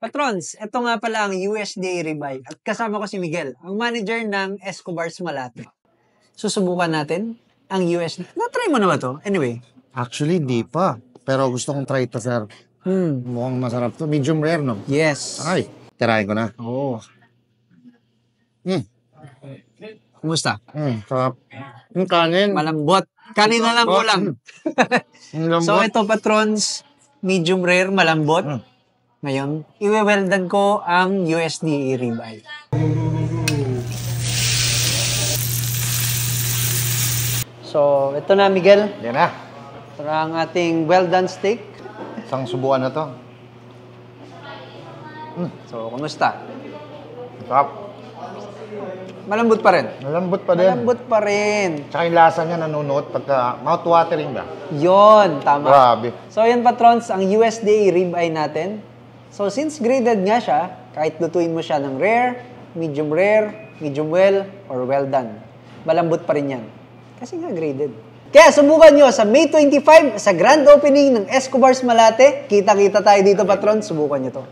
Patrons, ito nga pala ang USDA Ribeye at kasama ko si Miguel, ang manager ng Escobar's Malate. Susubukan natin ang USDA. Na-try mo na ba to? Anyway. Actually, hindi pa. Pero gusto kong try ito, sir. Mukhang masarap to. Medium rare, no? Yes. Ay, tirahin ko na. Oo. Kumusta? Sarap. Yung kanin. Malambot. Kanina lang ulam. Lambot. So ito, patrons, medium rare, malambot. Ngayon, iwe-weldan ko ang USDA Ribeye. So, ito na, Miguel. Yan na. Para ang ating well-done steak. Isang subukan na to. So, kumusta? Sarap. Malambot pa rin. Malambot pa din. Malambot pa rin. Tsaka yung lasa niya nanunuot pagka mouth-watering ba? Yon, tama. Grabe. So, yan patrons, ang USDA ribeye natin. So, since graded nga siya, kahit lutuin mo siya ng rare, medium well, or well done, malambot pa rin yan. Kasi nga graded. Kaya subukan nyo sa May 25 sa grand opening ng Escobar's Malate. Kita-kita tayo dito patrons, subukan nyo to.